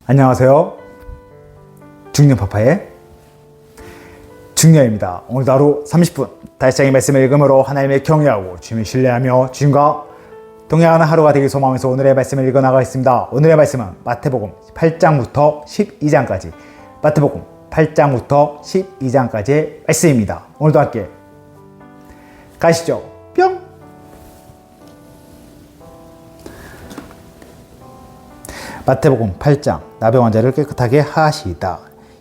안녕하세요. 중년파파의 중년입니다. 오늘도 하루 30분 달성의 말씀을 읽음으로 하나님의 경외하고 주님을 신뢰하며 주님과 동행하는 하루가 되길 소망하면서 오늘의 말씀을 읽어나가겠습니다. 오늘의 말씀은 마태복음 8장부터 12장까지 마태복음 8장부터 12장까지의 말씀입니다. 오늘도 함께 가시죠. 뿅! 마태복음 8장 나병 환자를 깨끗하게 하시다.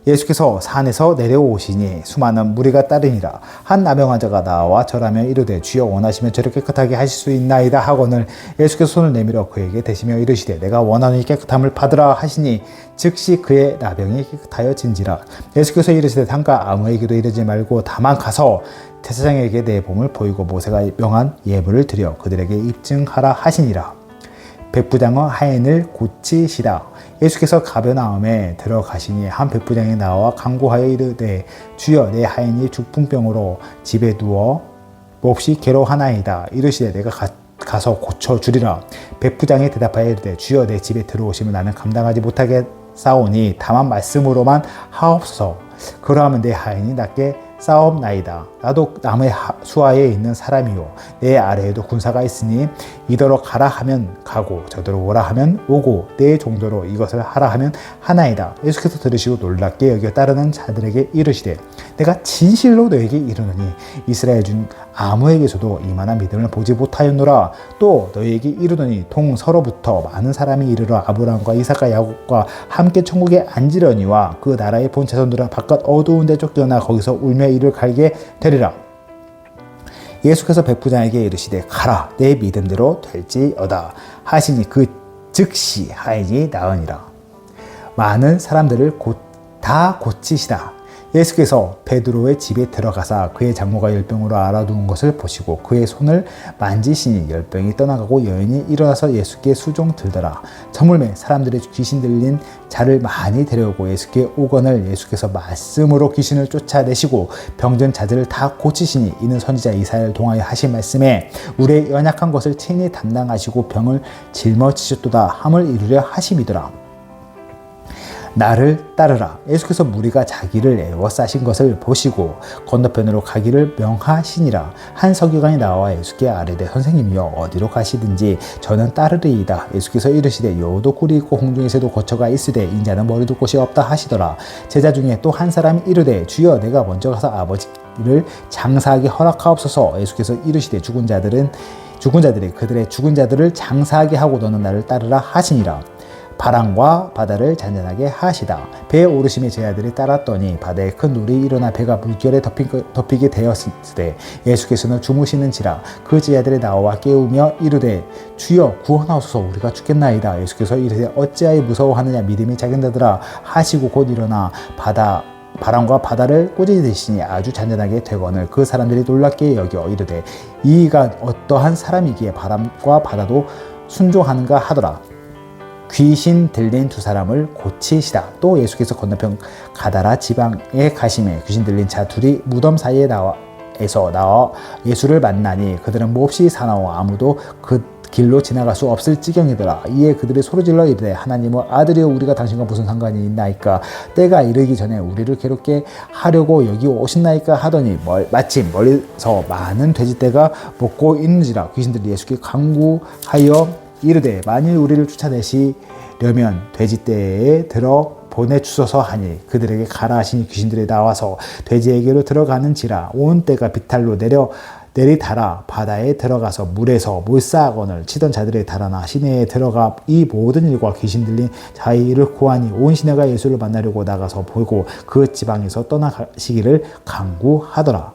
예수께서 산에서 내려오시니 수많은 무리가 따르니라. 한 나병 환자가 나와 절하며 이르되 주여 원하시면 저를 깨끗하게 하실 수 있나이다 하거늘 예수께서 손을 내밀어 그에게 대시며 이르시되 내가 원하노니 깨끗함을 받으라 하시니 즉시 그의 나병이 깨끗하여진지라. 예수께서 이르시되 당과 아무에게도 이르지 말고 다만 가서 제사장에게 내 몸을 보이고 모세가 명한 예물을 드려 그들에게 입증하라 하시니라. 백부장은 하인을 고치시다. 예수께서 가버나움에 들어가시니 한 백부장이 나와 간구하여 이르되 주여 내 하인이 중풍병으로 집에 누워 몹시 괴로워하나이다. 이르시되 내가 가서 고쳐주리라. 백부장이 대답하여 이르되 주여 내 집에 들어오시면 나는 감당하지 못하겠사오니 다만 말씀으로만 하옵소서. 그러하면 내 하인이 낫게 싸움나이다. 나도 남의 수하에 있는 사람이요 내 아래에도 군사가 있으니 이더러 가라 하면 가고 저더러 오라 하면 오고 내 정도로 이것을 하라 하면 하나이다. 예수께서 들으시고 놀랍게 여겨 따르는 자들에게 이르시되 내가 진실로 너에게 이르노니 이스라엘 중 아무에게서도 이만한 믿음을 보지 못하였노라. 또 너에게 이르노니 동서로부터 많은 사람이 이르러 아브라함과 이삭과 야곱과 함께 천국에 앉으려니와 그 나라의 본 자손들은 바깥 어두운 데 쫓겨나 거기서 울며 이를 갈게 되리라. 예수께서 백부장에게 이르시되 가라 내 믿음대로 될지어다 하시니 그 즉시 하인이 나으니라. 많은 사람들을 다 고치시다. 예수께서 베드로의 집에 들어가사 그의 장모가 열병으로 앓아누운 것을 보시고 그의 손을 만지시니 열병이 떠나가고 여인이 일어나서 예수께 수종 들더라. 저물매 사람들의 귀신 들린 자를 많이 데려오고 예수께 오거늘 예수께서 말씀으로 귀신을 쫓아내시고 병든 자들을 다 고치시니 이는 선지자 이사야를 통하여 하신 말씀에 우리의 연약한 것을 친히 담당하시고 병을 짊어지셨도다 함을 이루려 하심이더라. 나를 따르라. 예수께서 무리가 자기를 애워싸신 것을 보시고 건너편으로 가기를 명하시니라. 한 서기관이 나와 예수께 아뢰되 선생님이여 어디로 가시든지 저는 따르리이다. 예수께서 이르시되 여우도 꿀이 있고 공중의 새도 거처가 있으되 인자는 머리둘 곳이 없다 하시더라. 제자 중에 또 한 사람이 이르되 주여 내가 먼저 가서 아버지를 장사하게 허락하옵소서. 예수께서 이르시되 죽은 자들이 그들의 죽은 자들을 장사하게 하고 너는 나를 따르라 하시니라. 바람과 바다를 잔잔하게 하시다. 배에 오르심에 제 아들이 따랐더니 바다에 큰 놀이 일어나 배가 물결에 덮이게 되었을 때 예수께서는 주무시는지라. 그 제자들이 나와 깨우며 이르되 주여 구원하소서 우리가 죽겠나이다. 예수께서 이르되 어찌하여 무서워하느냐 믿음이 작은 자들아 하시고 곧 일어나 바람과 바다를 꾸짖으시니 아주 잔잔하게 되거늘 그 사람들이 놀랍게 여겨 이르되 이가 어떠한 사람이기에 바람과 바다도 순종하는가 하더라. 귀신 들린 두 사람을 고치시다. 또 예수께서 건너편 가다라 지방에 가심에 귀신 들린 자 둘이 무덤 사이에 나와 예수를 만나니 그들은 몹시 사나워 아무도 그 길로 지나갈 수 없을 지경이더라. 이에 그들이 소리질러 이르되 하나님의 아들이여 우리가 당신과 무슨 상관이 있나이까 때가 이르기 전에 우리를 괴롭게 하려고 여기 오신나이까 하더니 마침 멀리서 많은 돼지떼가 먹고 있는지라. 귀신들이 예수께 간구하여 이르되 만일 우리를 쫓아내시려면 돼지떼에 들어 보내주소서 하니 그들에게 가라 하시니 귀신들이 나와서 돼지에게로 들어가는지라. 온 떼가 비탈로 내리달아 바다에 들어가서 물에서 몰사하거늘 치던 자들이 달아나 시내에 들어가 이 모든 일과 귀신 들린 자의 일을 구하니 온 시내가 예수를 만나려고 나가서 보고 그 지방에서 떠나가시기를 간구하더라.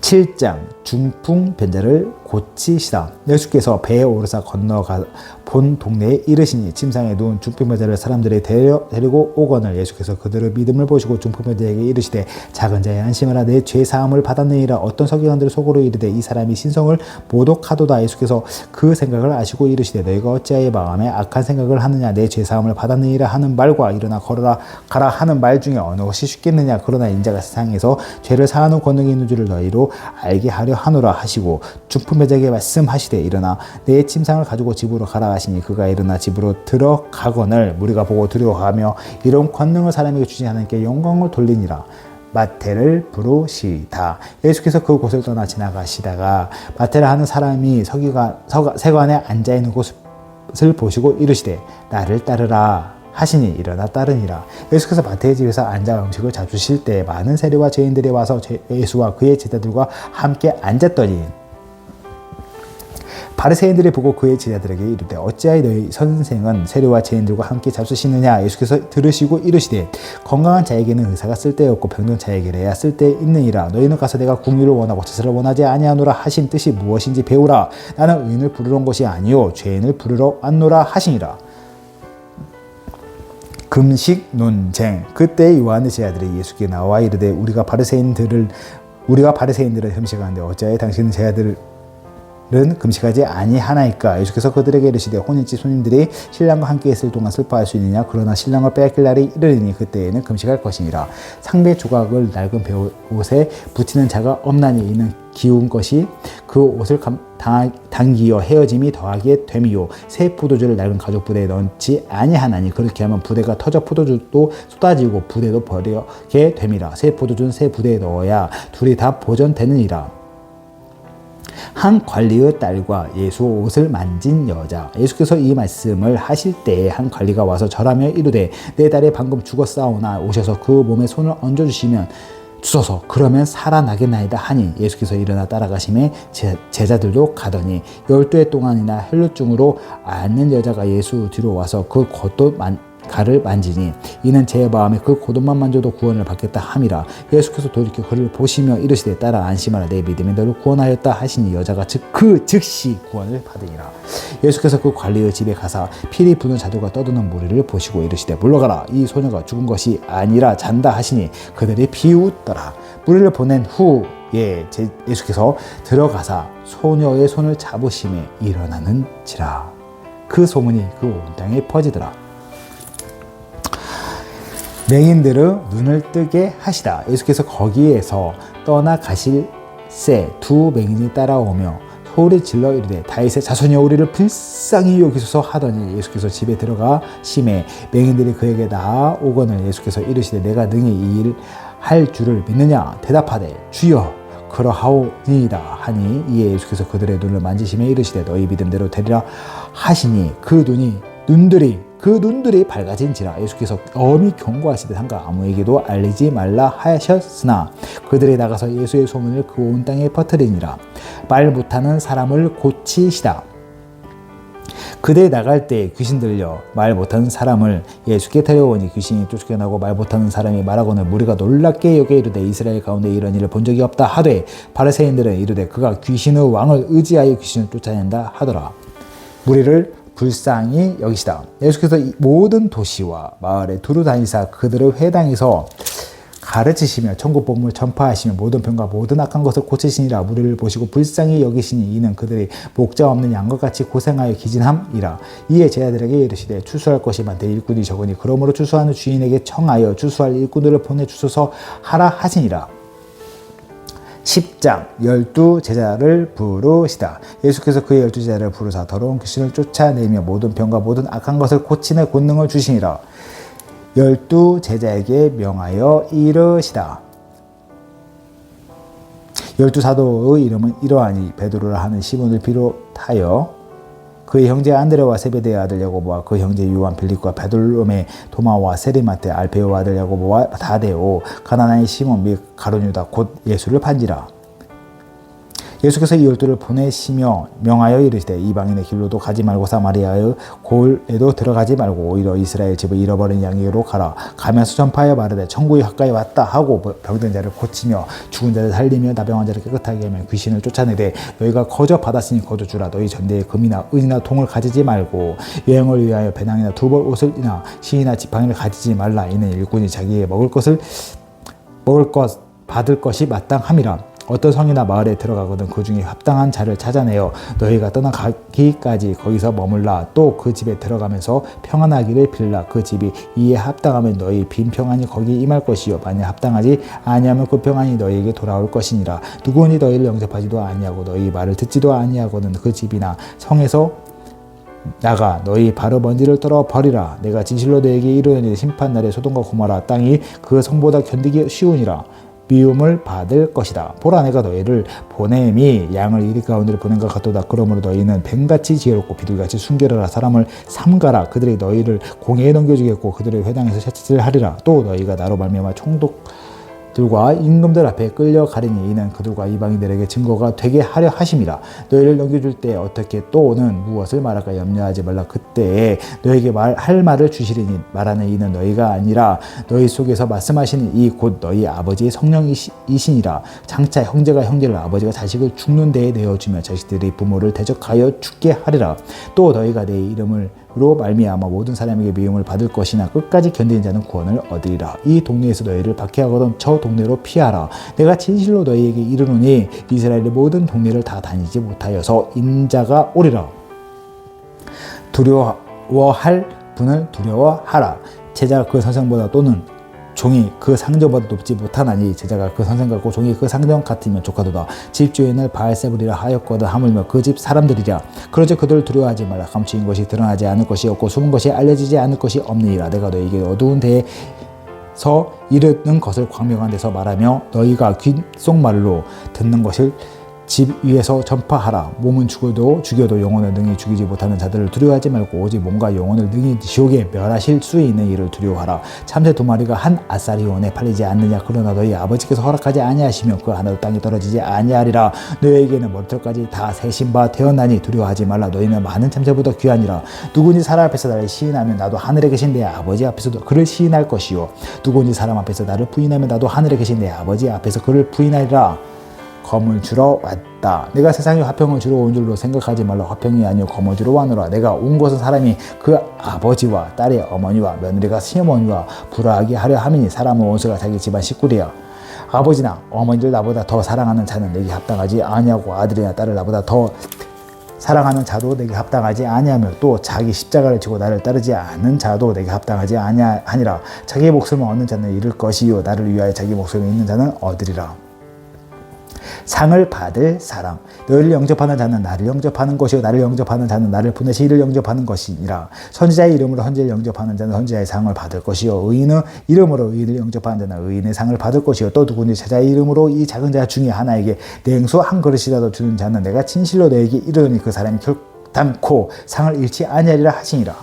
7장 중풍 변자를 고치시다. 예수께서 배에 오르사 건너가 본 동네에 이르시니 침상에 누운 중풍병자를 사람들이 데리고 오거늘 예수께서 그들의 믿음을 보시고 중풍병자에게 이르시되 작은 자여 안심하라 내 죄 사함을 받았느니라. 어떤 서기관들 속으로 이르되 이 사람이 신성을 모독하도다. 예수께서 그 생각을 아시고 이르시되 너희가 어찌하여 마음에 악한 생각을 하느냐. 내 죄 사함을 받았느니라 하는 말과 일어나 걸어라 가라 하는 말 중에 어느 것이 쉽겠느냐. 그러나 인자가 세상에서 죄를 사하는 권능이 있는 줄을 너희로 알게 하려 하노라 하시고 중풍병 선배에게 말씀하시되 일어나 내 침상을 가지고 집으로 가라 하시니 그가 일어나 집으로 들어가거늘 무리가 보고 두려워하며 이런 권능을 사람에게 주신 하나님께 영광을 돌리니라. 마태를 부르시다. 예수께서 그곳을 떠나 지나가시다가 마태를 하는 사람이 세관에 앉아있는 곳을 보시고 이르시되 나를 따르라 하시니 일어나 따르니라. 예수께서 마태의 집에서 앉아 음식을 잡수실 때 많은 세리와 죄인들이 와서 예수와 그의 제자들과 함께 앉았더니 바리새인들이 보고 그의 제자들에게 이르되 어찌하여 너희 선생은 세리와 죄인들과 함께 잡수시느냐. 예수께서 들으시고 이르시되 건강한 자에게는 의사가 쓸데없고 병든 자에게라야 쓸데있느니라. 너희는 가서 내가 긍휼을 원하고 제사를 원하지 아니하노라 하신 뜻이 무엇인지 배우라. 나는 의인을 부르러 온 것이 아니요 죄인을 부르러 왔노라 하시니라. 금식 논쟁. 그때 요한의 제자들이 예수께 나와 이르되 우리가 바리새인들은 금식하는데 어찌하여 당신은 제자들은 금식하지 아니하나이까. 예수께서 그들에게 이르시되 혼인집 손님들이 신랑과 함께 있을 동안 슬퍼할 수 있느냐. 그러나 신랑을 빼앗길 날이 이르리니 그때에는 금식할 것이니라. 상배 조각을 낡은 배옷에 붙이는 자가 없나니 이는 기운 것이 그 옷을 당기어 헤어짐이 더하게 됨이요 새 포도주를 낡은 가죽 부대에 넣지 아니하나니 그렇게 하면 부대가 터져 포도주도 쏟아지고 부대도 버리게 됨이라. 새 포도주는 새 부대에 넣어야 둘이 다 보존되느니라. 한 관리의 딸과 예수 옷을 만진 여자. 예수께서 이 말씀을 하실 때에 한 관리가 와서 절하며 이르되 내 딸이 방금 죽었사오나 오셔서 그 몸에 손을 얹어주시면 주소서 그러면 살아나겠나이다 하니 예수께서 일어나 따라가심에 제자들도 가더니 12해 동안이나 혈루증으로 앓는 여자가 예수 뒤로 와서 그 겉옷 가를 만지니 이는 제 마음에 그 겉옷만 만져도 구원을 받겠다 함이라. 예수께서 돌이켜 그를 보시며 이르시되 딸아 안심하라 내 믿음이 너를 구원하였다 하시니 여자가 즉시 구원을 받으니라. 예수께서 그 관리의 집에 가사 피리 부는 자들과 떠드는 무리를 보시고 이르시되 물러가라 이 소녀가 죽은 것이 아니라 잔다 하시니 그들이 비웃더라. 무리를 보낸 후에 예수께서 들어가사 소녀의 손을 잡으심에 일어나는지라. 그 소문이 그 온 땅에 퍼지더라. 맹인들의 눈을 뜨게 하시다. 예수께서 거기에서 떠나 가실새 두 맹인이 따라오며 소리 질러 이르되 다윗의 자손이여 우리를 불쌍히 여기소서 하더니 예수께서 집에 들어가 심해 맹인들이 그에게 나아오거늘 예수께서 이르시되 내가 능히 이 일을 할 줄을 믿느냐. 대답하되 주여 그러하오니이다 하니 이에 예수께서 그들의 눈을 만지시며 이르시되 너희 믿음대로 되리라 하시니 그 눈들이 밝아진지라. 예수께서 엄히 경고하시되 삼가 아무에게도 알리지 말라 하셨으나 그들이 나가서 예수의 소문을 그 온 땅에 퍼뜨리니라. 말 못하는 사람을 고치시다. 그들이 나갈 때 귀신 들려 말 못하는 사람을 예수께 데려오니 귀신이 쫓겨나고 말 못하는 사람이 말하고는 무리가 놀랍게 여겨 이르되 이스라엘 가운데 이런 일을 본 적이 없다 하되 바리새인들은 이르되 그가 귀신의 왕을 의지하여 귀신을 쫓아낸다 하더라. 무리를 불쌍히 여기시다. 예수께서 모든 도시와 마을에 두루 다니사 그들의 회당에서 가르치시며 천국 복음을 전파하시며 모든 병과 모든 악한 것을 고치시니라. 무리를 보시고 불쌍히 여기시니 이는 그들이 목자 없는 양과 같이 고생하여 기진함이라. 이에 제자들에게 이르시되 추수할 것이 많되 일꾼이 적으니 그러므로 추수하는 주인에게 청하여 추수할 일꾼들을 보내주소서 하라 하시니라. 10장 12제자를 부르시다. 예수께서 그의 12제자를 부르사 더러운 귀신을 쫓아내며 모든 병과 모든 악한 것을 고치는 권능을 주시니라. 12제자에게 명하여 이르시다. 12사도의 이름은 이러하니 베드로라 하는 시몬을 비롯하여 그의 형제 안드레와 세베대의 아들 야고보와 그 형제 요한 빌립과 베들로메 도마와 세리마테 알페오의 아들 야고보와 다데오 가나나의 시몬 및 가룟 유다 곧 예수를 판지라. 예수께서 이 12를 보내시며 명하여 이르시되 이방인의 길로도 가지 말고 사마리아의 골에도 들어가지 말고 오히려 이스라엘 집을 잃어버린 양에게로 가라. 가면서 전파하여 말하되 천국이 가까이 왔다 하고 병든 자를 고치며 죽은 자를 살리며 나병한 자를 깨끗하게 하며 귀신을 쫓아내되 너희가 거저 받았으니 거저 주라. 너희 전대에 금이나 은이나 동을 가지지 말고 여행을 위하여 배낭이나 두벌 옷을이나 시이나 지팡이를 가지지 말라. 이는 일꾼이 자기의 먹을 것 받을 것이 마땅함이라. 어떤 성이나 마을에 들어가거든 그 중에 합당한 자를 찾아내어 너희가 떠나가기까지 거기서 머물라. 또 그 집에 들어가면서 평안하기를 빌라. 그 집이 이에 합당하면 너희 빈 평안이 거기 임할 것이요 만약 합당하지 아니하면 그 평안이 너희에게 돌아올 것이니라. 누구니 너희를 영접하지도 아니하고 너희 말을 듣지도 아니하거든 그 집이나 성에서 나가 너희 바로 먼지를 떨어 버리라. 내가 진실로 너에게 이르노니 심판날에 소돔과 고모라 땅이 그 성보다 견디기 쉬우니라. 미움을 받을 것이다. 보라 내가 너희를 보냄이 양을 이리 가운데를 보낸 것 같도다. 그러므로 너희는 뱀같이 지혜롭고 비둘기같이 순결하라. 사람을 삼가라. 그들이 너희를 공회에 넘겨주겠고 그들의 회당에서 채찍질 하리라. 또 너희가 나로 말미암아 총독들과 임금들 앞에 끌려가리니 이는 그들과 이방인들에게 증거가 되게 하려 하심이라. 너희를 넘겨줄 때 어떻게 또는 무엇을 말할까 염려하지 말라. 그때에 너희에게 할 말을 주시리니 말하는 이는 너희가 아니라 너희 속에서 말씀하시는 이 곧 너희 아버지의 성령이시니라. 장차 형제가 형제를 아버지가 자식을 죽는 데에 내어주며 자식들이 부모를 대적하여 죽게 하리라. 또 너희가 내 이름으로 말미암아 모든 사람에게 미움을 받을 것이나 끝까지 견디는 자는 구원을 얻으리라. 이 동네에서 너희를 박해하거든 저 동네로 피하라. 내가 진실로 너희에게 이르노니 이스라엘의 모든 동네를 다 다니지 못하여서 인자가 오리라. 두려워할 분을 두려워하라. 제자가 그 선생보다 또는 종이 그 상전보다 높지 못하나니 제자가 그 선생 같고 종이 그 상전 같으면 족하도다. 집주인을 바알세불이라 하였거든 하물며 그 집 사람들이랴. 그러지 그들을 두려워하지 말라. 감추인 것이 드러나지 않을 것이 없고 숨은 것이 알려지지 않을 것이 없느니라. 내가 너희에게 어두운 데에서 이르는 것을 광명한 데서 말하며 너희가 귓속말로 듣는 것을 집 위에서 전파하라. 몸은 죽여도 영혼을 능히 죽이지 못하는 자들을 두려워하지 말고 오직 몸과 영혼을 능히 지옥에 멸하실 수 있는 이를 두려워하라. 참새 2마리가 한 아사리온에 팔리지 않느냐. 그러나 너희 아버지께서 허락하지 아니하시며 그 하나도 땅에 떨어지지 아니하리라. 너희에게는 머리털까지 다 세신 바 되었나니 두려워하지 말라. 너희는 많은 참새보다 귀하니라. 누구니 사람 앞에서 나를 시인하면 나도 하늘에 계신 내 아버지 앞에서도 그를 시인할 것이요 누구니 사람 앞에서 나를 부인하면 나도 하늘에 계신 내 아버지 앞에서 그를 부인하리라. 검을 주러 왔다. 내가 세상에 화평을 주러 온 줄로 생각하지 말라. 화평이 아니요 검을 주러 왔노라. 내가 온 것은 사람이 그 아버지와 딸의 어머니와 며느리가 시어머니와 불화하게 하려 함이니 사람은 원수가 자기 집안 식구리야. 아버지나 어머니를 나보다 더 사랑하는 자는 내게 합당하지 아니하고 아들이나 딸을 나보다 더 사랑하는 자도 내게 합당하지 아니하며 또 자기 십자가를 지고 나를 따르지 않는 자도 내게 합당하지 아니하니라. 자기 목숨을 얻는 자는 잃을 것이요 나를 위하여 자기 목숨을 잃는 자는 얻으리라. 상을 받을 사람. 너희를 영접하는 자는 나를 영접하는 것이요 나를 영접하는 자는 나를 보내신 이를 영접하는 것이니라. 선지자의 이름으로 선지자를 영접하는 자는 선지자의 상을 받을 것이요 의인의 이름으로 의인을 영접하는 자는 의인의 상을 받을 것이요 또 누구니 제자의 이름으로 이 작은 자 중에 하나에게 냉수 한 그릇이라도 주는 자는 내가 진실로 너에게 이르노니 그 사람이 결단코 상을 잃지 아니하리라 하시니라.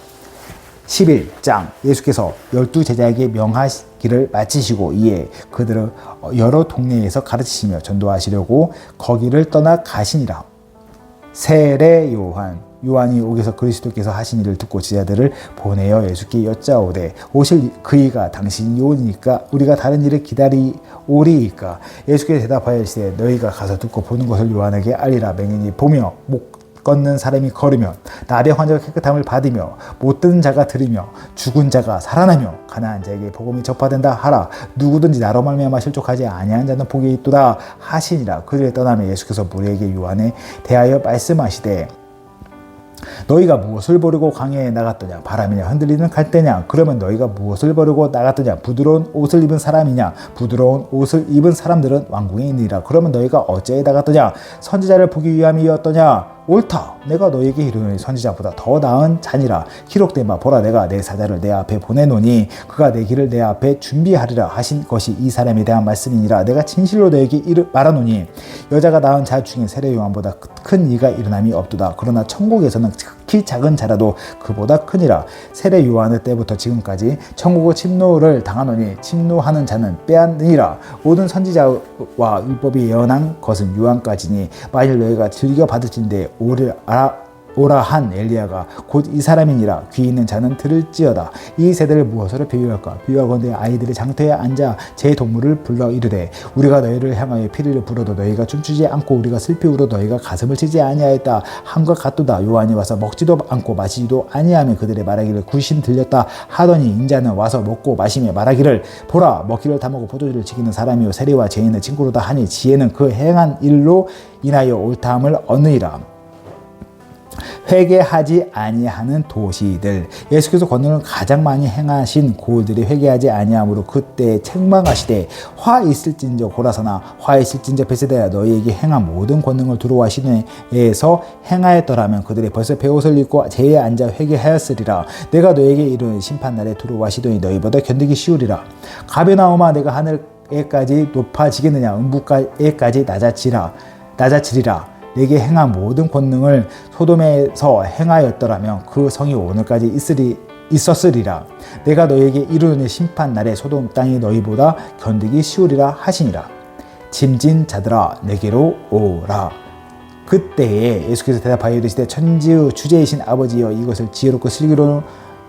11장 예수께서 12제자에게 명하기를 마치시고 이에 그들을 여러 동네에서 가르치시며 전도하시려고 거기를 떠나 가시니라. 세례 요한이 오게서 그리스도께서 하신 일을 듣고 제자들을 보내어 예수께 여짜오되 오실 그이가 당신이 오니까 우리가 다른 일을 기다리오리이까. 예수께서 대답하여 이르시되 너희가 가서 듣고 보는 것을 요한에게 알리라. 맹인이 보며 목 걷는 사람이 걸으며 나병 환자가 깨끗함을 받으며 못 듣는 자가 들으며 죽은 자가 살아나며 가난한 자에게 복음이 전파된다 하라. 누구든지 나로 말미암아 실족하지 아니한 자는 복이 있도다 하시니라. 그들이 떠나며 예수께서 무리에게 요한에 대하여 말씀하시되 너희가 무엇을 버리고 광야에 나갔더냐. 바람이냐 흔들리는 갈대냐. 그러면 너희가 무엇을 버리고 나갔더냐. 부드러운 옷을 입은 사람이냐. 부드러운 옷을 입은 사람들은 왕궁에 있느니라. 그러면 너희가 어찌에 나갔더냐. 선지자를 보기 위함이었더냐. 옳다. 내가 너에게 이르노니 선지자보다 더 나은 자니라. 기록된 바 보라 내가 내 사자를 내 앞에 보내노니 그가 내 길을 내 앞에 준비하리라 하신 것이 이 사람에 대한 말씀이니라. 내가 진실로 너에게 말하노니 여자가 낳은 자 중에 세례 요한보다 큰 이가 일어남이 없도다. 그러나 천국에서는 극히 작은 자라도 그보다 크니라. 세례 요한의 때부터 지금까지 천국의 침노를 당하노니 침노하는 자는 빼앗느니라. 모든 선지자와 율법이 예언한 것은 요한까지니 만일 너희가 즐겨 받을진대 오라 한 엘리야가 곧 이 사람이니라. 귀 있는 자는 들을지어다. 이 세대를 무엇으로 비유할까? 비유하건대 아이들이 장터에 앉아 제 동물을 불러 이르되 우리가 너희를 향하여 피리를 불어도 너희가 춤추지 않고 우리가 슬피 울어도 너희가 가슴을 치지 아니하였다 한것 같도다. 요한이 와서 먹지도 않고 마시지도 아니하며 그들의 말하기를 굿신 들렸다 하더니 인자는 와서 먹고 마시며 말하기를 보라 먹기를 다 먹고 포도주를 지키는 사람이요 세리와 죄인의 친구로다 하니 지혜는 그 행한 일로 인하여 옳다함을 얻느니라. 회개하지 아니하는 도시들. 예수께서 권능을 가장 많이 행하신 고을들이 회개하지 아니하므로 그때 책망하시되 화 있을진저 고라사나 화 있을진저 베세다야 너희에게 행한 모든 권능을 두루 시내에서 행하였더라면 그들이 벌써 베옷을 입고 제에 앉아 회개하였으리라. 내가 너희에게 이르는 심판날에 두루 시도니 너희보다 견디기 쉬우리라. 가베나움아 내가 하늘에까지 높아지겠느냐 음부에까지 낮아지리라. 내게 행한 모든 권능을 소돔에서 행하였더라면 그 성이 오늘까지 있었으리라. 내가 너희에게 이르노니 심판 날에 소돔 땅이 너희보다 견디기 쉬우리라 하시니라. 짐진 자들아 내게로 오라. 그때에 예수께서 대답하여 이르시되 천지의 주제이신 아버지여 이것을 지혜롭고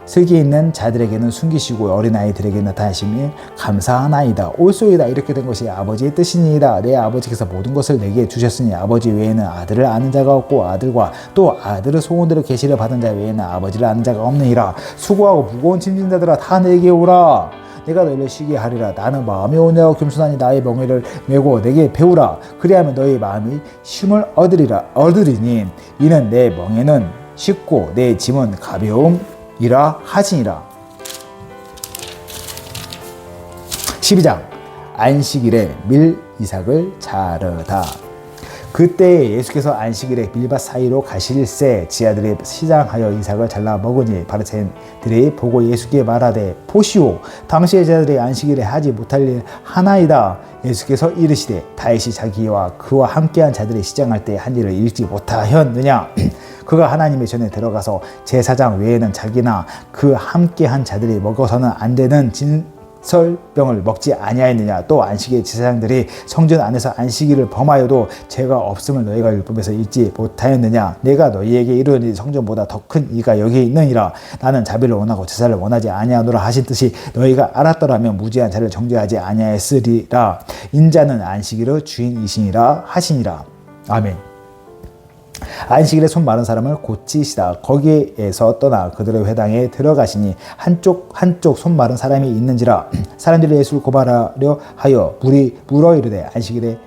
슬기 있는 자들에게는 숨기시고 어린아이들에게 나타나심이 감사하나이다. 올소이다. 이렇게 된 것이 아버지의 뜻이니이다. 내 아버지께서 모든 것을 내게 주셨으니 아버지 외에는 아들을 아는 자가 없고 아들과 또 아들의 소원대로 계시를 받은 자 외에는 아버지를 아는 자가 없느니라. 수고하고 무거운 짐진 자들아 다 내게 오라. 내가 너희를 쉬게 하리라. 나는 마음이 온유하고 겸손하니 나의 멍에를 메고 내게 배우라. 그리하면 너희 마음이 쉼을 얻으리니 이는 내 멍에는 쉽고 내 짐은 가벼움이라 하시니라. 12장 안식일에 밀 이삭을 자르다. 그때 예수께서 안식일에 밀밭 사이로 가실새 지하들이 시장하여 이삭을 잘라 먹으니 바리새인들이 보고 예수께 말하되 보시오 당시의 제자들이 안식일에 하지 못할 일 하나이다. 예수께서 이르시되 다윗이 자기와 그와 함께한 자들이 시장할 때 한 일을 읽지 못하였느냐. 그가 하나님의 전에 들어가서 제사장 외에는 자기나 그 함께한 자들이 먹어서는 안 되는 진설병을 먹지 아니하였느냐. 또 안식일 제사장들이 성전 안에서 안식일을 범하여도 죄가 없음을 너희가 율법에서 읽지 못하였느냐. 내가 너희에게 이르노니 성전보다 더 큰 이가 여기 있느니라. 나는 자비를 원하고 제사를 원하지 아니하노라 하신 뜻이 너희가 알았더라면 무지한 자를 정죄하지 아니하였으리라. 인자는 안식일의 주인이시니라 하시니라. 아멘. 안식일에 손 마른 사람을 고치시다. 거기에서 떠나 그들의 회당에 들어가시니 한쪽 손 마른 사람이 있는지라. 사람들이 예수를 고발하려 하여 물어 이르되 안식일에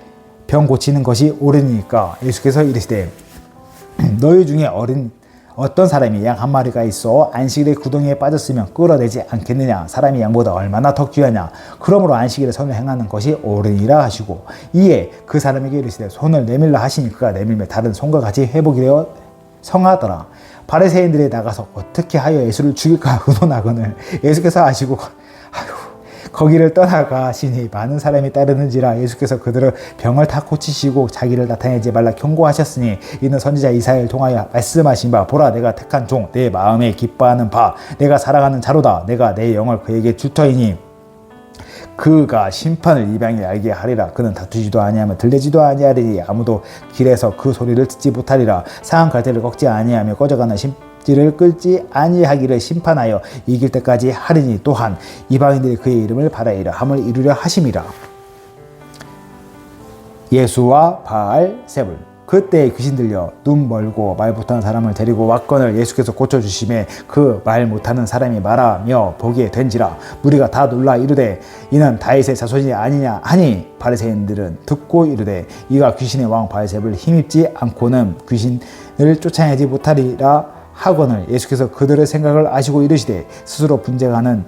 병 고치는 것이 옳으니까. 예수께서 이르시되 너희 중에 어떤 사람이 양 한 마리가 있어 안식일에 구덩이에 빠졌으면 끌어내지 않겠느냐. 사람이 양보다 얼마나 더 귀하냐. 그러므로 안식일에 선을 행하는 것이 옳으니라 하시고 이에 그 사람에게 이르시되 손을 내밀라 하시니 그가 내밀며 다른 손과 같이 회복이되어 성하더라. 바리새인들이 나가서 어떻게 하여 예수를 죽일까 의논하거늘 예수께서 아시고 거기를 떠나가시니 많은 사람이 따르는지라. 예수께서 그들의 병을 다 고치시고 자기를 나타내지 말라 경고하셨으니 이는 선지자 이사야를 통하여 말씀하신 바 보라 내가 택한 종 내 마음에 기뻐하는 바 내가 사랑하는 자로다. 내가 내 영을 그에게 줄 터이니 그가 심판을 이방에 알게 하리라. 그는 다투지도 아니하며 들리지도 아니하리니 아무도 길에서 그 소리를 듣지 못하리라. 상한 갈대를 꺾지 아니하며 꺼져가는 심지를 끌지 아니하기를 심판하여 이길 때까지 하리니 또한 이방인들이 그의 이름을 바라이라 함을 이루려 하심이라. 예수와 바알세불. 그때 귀신 들려 눈 멀고 말 못하는 사람을 데리고 왔거늘 예수께서 고쳐주심에 그 말 못하는 사람이 말하며 보게 된지라. 무리가 다 놀라 이르되 이는 다윗의 자손이 아니냐 하니 바리새인들은 듣고 이르되 이가 귀신의 왕 바알세불을 힘입지 않고는 귀신을 쫓아내지 못하리라 하거늘 예수께서 그들의 생각을 아시고 이르시되 스스로 분쟁하는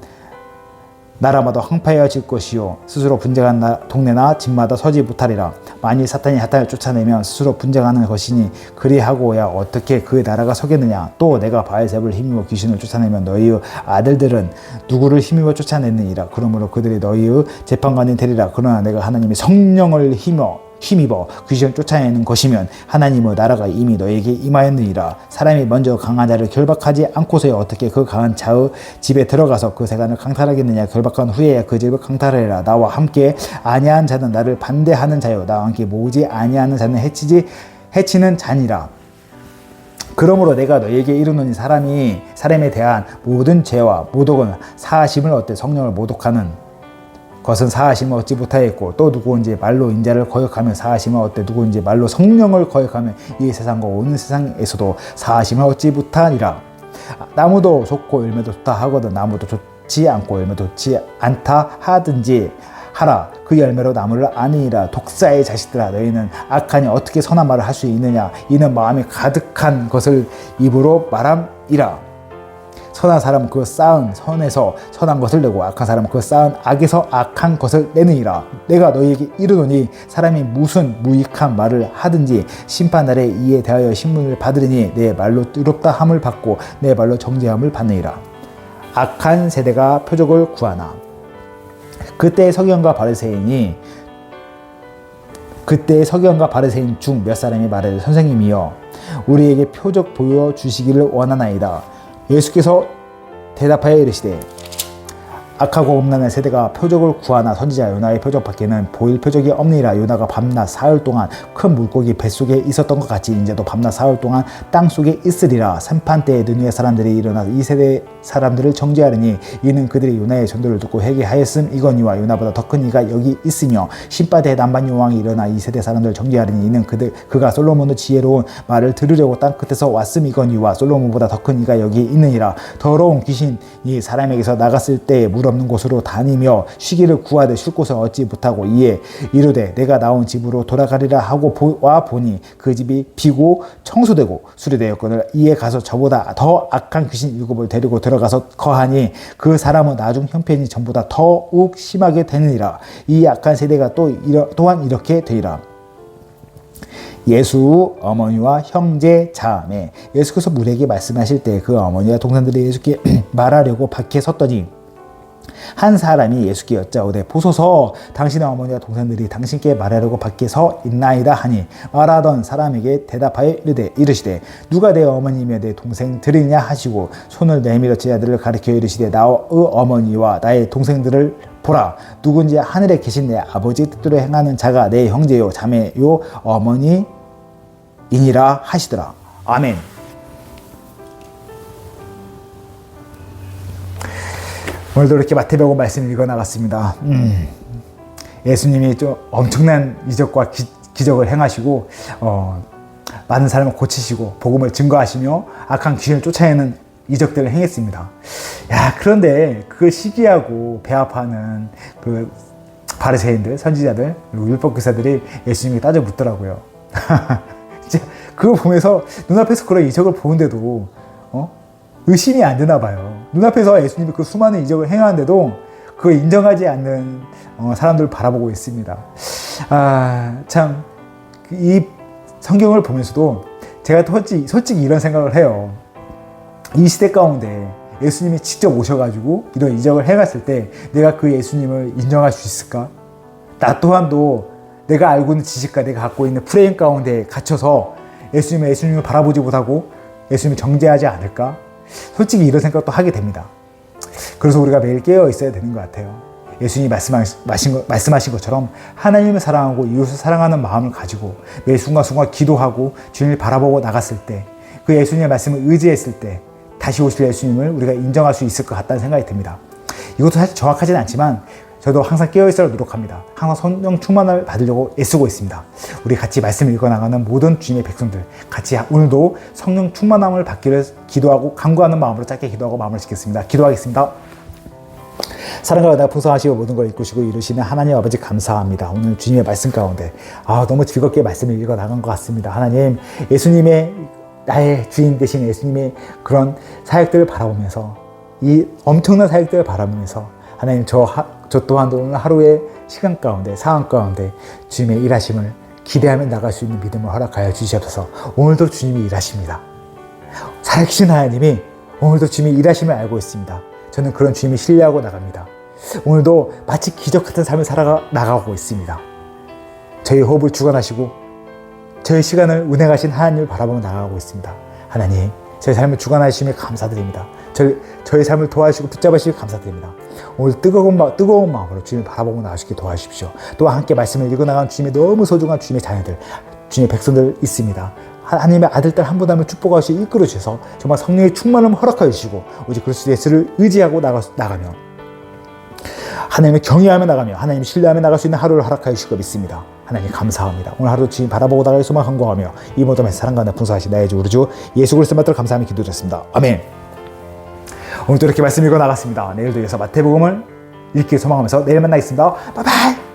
나라마다 황폐해질 것이요 스스로 분쟁한 동네나 집마다 서지 못하리라. 만일 사탄이 사탄을 쫓아내면 스스로 분쟁하는 것이니 그리하고야 어떻게 그 나라가 서겠느냐. 또 내가 바알세불을 힘입어 귀신을 쫓아내면 너희의 아들들은 누구를 힘입어 쫓아냈느니라. 그러므로 그들이 너희의 재판관이 되리라. 그러나 내가 하나님의 성령을 힘입어 귀신을 쫓아내는 것이면 하나님의 나라가 이미 너에게 임하였느니라. 사람이 먼저 강한 자를 결박하지 않고서야 어떻게 그 강한 자의 집에 들어가서 그 세간을 강탈하겠느냐. 결박한 후에야 그 집을 강탈하리라. 나와 함께 아니한 자는 나를 반대하는 자요 나와 함께 모으지 아니하는 자는 해치는 자니라. 그러므로 내가 너에게 이르노니 사람에 대한 모든 죄와 모독은 사하심을 얻되 성령을 모독하는 것은 사하심을 얻지 못하였고 또 누구든지 말로 인자를 거역하면 사하심을 얻되 누구든지 말로 성령을 거역하면 이 세상과 온 세상에서도 사하심을 얻지 못하니라. 나무도 좋고 열매도 좋다 하거든 나무도 좋지 않고 열매도 좋지 않다 하든지 하라. 그 열매로 나무를 아니니라. 독사의 자식들아 너희는 악하니 어떻게 선한 말을 할 수 있느냐. 이는 마음에 가득한 것을 입으로 말함이라. 선한 사람은 그 쌓은 선에서 선한 것을 내고 악한 사람은 그 쌓은 악에서 악한 것을 내느니라. 내가 너희에게 이르노니 사람이 무슨 무익한 말을 하든지 심판날에 이에 대하여 신문을 받으리니 내 말로 의롭다 함을 받고 내 말로 정죄함을 받느니라. 악한 세대가 표적을 구하나. 그때 서기관과 바리새인 중 몇 사람이 말하되 선생님이여 우리에게 표적 보여주시기를 원하나이다. 예수께서 대답하여 이르시되 악하고 음란한 세대가 표적을 구하나 선지자 요나의 표적 밖에는 보일 표적이 없느니라. 요나가 밤낮 사흘 동안 큰 물고기 뱃속에 있었던 것 같이 이제도 밤낮 사흘 동안 땅속에 있으리라. 심판 때에 느느웨 사람들이 일어나서 이 세대 사람들을 정죄하리니 이는 그들이 요나의 전도를 듣고 회개하였음 이거니와 요나보다 더 큰 이가 여기 있으며 심판 때에 남반 여왕이 일어나 이 세대 사람들을 정죄하리니 이는 그가 솔로몬의 지혜로운 말을 들으려고 땅 끝에서 왔음 이거니와 솔로몬보다 더 큰 이가 여기 있느니라. 더러운 귀신이 사람에게서 나갔을 때에 물 없는 곳으로 다니며 쉬기를 구하되 쉴 곳을 얻지 못하고 이에 이르되 내가 나온 집으로 돌아가리라 하고 와 보니 그 집이 비고 청소되고 수리되었거늘 이에 가서 저보다 더 악한 귀신 7을 데리고 들어가서 거하니 그 사람은 나중 형편이 전보다 더욱 심하게 되느니라. 이 악한 세대가 또한 이렇게 되리라. 예수 어머니와 형제 자매. 예수께서 무리에게 말씀하실 때 그 어머니와 동생들이 예수께 말하려고 밖에 섰더니 한 사람이 예수께 여짜오되 보소서 당신의 어머니와 동생들이 당신께 말하려고 밖에 서 있나이다 하니 말하던 사람에게 대답하여 이르시되 누가 내 어머니며 내 동생들이냐 하시고 손을 내밀어 제 아들을 가리켜 이르시되 나의 어머니와 나의 동생들을 보라. 누군지 하늘에 계신 내 아버지 뜻대로 행하는 자가 내 형제요 자매요 어머니이니라 하시더라. 아멘. 오늘도 이렇게 마태복음 말씀을 읽어나갔습니다. 예수님이 좀 엄청난 이적과 기적을 행하시고 많은 사람을 고치시고 복음을 증거하시며 악한 귀신을 쫓아내는 이적들을 행했습니다. 그런데 그걸 시기하고 배합하는 그 바리새인들, 선지자들, 그리고 율법교사들이 예수님에게 따져 묻더라고요. 진짜 그거 보면서 눈앞에서 그런 이적을 보는데도 의심이 안 되나 봐요. 눈앞에서 예수님이 그 수많은 이적을 행하는데도 그걸 인정하지 않는 사람들을 바라보고 있습니다. 참, 이 성경을 보면서도 제가 솔직히 이런 생각을 해요. 이 시대 가운데 예수님이 직접 오셔가지고 이런 이적을 행했을 때 내가 그 예수님을 인정할 수 있을까? 나 또한도 내가 알고 있는 지식과 내가 갖고 있는 프레임 가운데 갇혀서 예수님을 바라보지 못하고 예수님을 정죄하지 않을까? 솔직히 이런 생각도 하게 됩니다. 그래서 우리가 매일 깨어 있어야 되는 것 같아요. 예수님이 말씀하신 것처럼 하나님을 사랑하고 이웃을 사랑하는 마음을 가지고 매 순간순간 기도하고 주님을 바라보고 나갔을 때 그 예수님의 말씀을 의지했을 때 다시 오실 예수님을 우리가 인정할 수 있을 것 같다는 생각이 듭니다. 이것도 사실 정확하지는 않지만 저도 항상 깨어있으려 노력합니다. 항상 성령 충만을 받으려고 애쓰고 있습니다. 우리 같이 말씀을 읽어나가는 모든 주님의 백성들 같이 오늘도 성령 충만함을 받기를 기도하고 간구하는 마음으로 짧게 기도하고 마음을 짓겠습니다. 기도하겠습니다. 사랑과 은혜가 풍성하시고 모든 걸 이끄시고 이루시는 하나님 아버지 감사합니다. 오늘 주님의 말씀 가운데 너무 즐겁게 말씀을 읽어나간 것 같습니다. 하나님, 예수님의 나의 주인 되신 예수님의 그런 사역들을 바라보면서 이 엄청난 사역들을 바라보면서 하나님 저 또한도 오늘 하루의 시간 가운데 상황 가운데 주님의 일하심을 기대하며 나갈 수 있는 믿음을 허락하여 주시옵소서. 오늘도 주님이 일하십니다. 살아계신 하나님이 오늘도 주님이 일하심을 알고 있습니다. 저는 그런 주님을 신뢰하고 나갑니다. 오늘도 마치 기적 같은 삶을 나가고 있습니다. 저희 호흡을 주관하시고 저희 시간을 운행하신 하나님을 바라보며 나가고 있습니다. 하나님, 저희 삶을 주관하시며 감사드립니다. 저희 삶을 도와주시고 붙잡으시기 감사드립니다. 오늘 뜨거운 마음으로 주님을 바라보고 나가시기 도와주십시오. 또 함께 말씀을 읽어나간 주님의 너무 소중한 주님의 자녀들, 주님의 백성들 있습니다. 하나님의 아들, 딸 한 분 한 분 축복하시고 이끌어 주셔서 정말 성령의 충만함을 허락하여 주시고 오직 그리스도 예수를 의지하고 나가며 하나님을 경외하며 나가며 하나님을 신뢰하며 나갈 수 있는 하루를 허락하여 주실 것 믿습니다. 하나님 감사합니다. 오늘 하루 주님 바라보고 나갈 수만 간구하며 이 모든 사랑과 풍성하신 나의 주 우리 주 예수 그리스도 받들어 감사하며 기도드렸습니다. 아멘. 오늘도 이렇게 말씀 읽어 나갔습니다. 내일도 이어서 마태복음을 읽기 소망하면서 내일 만나겠습니다. 바이바이.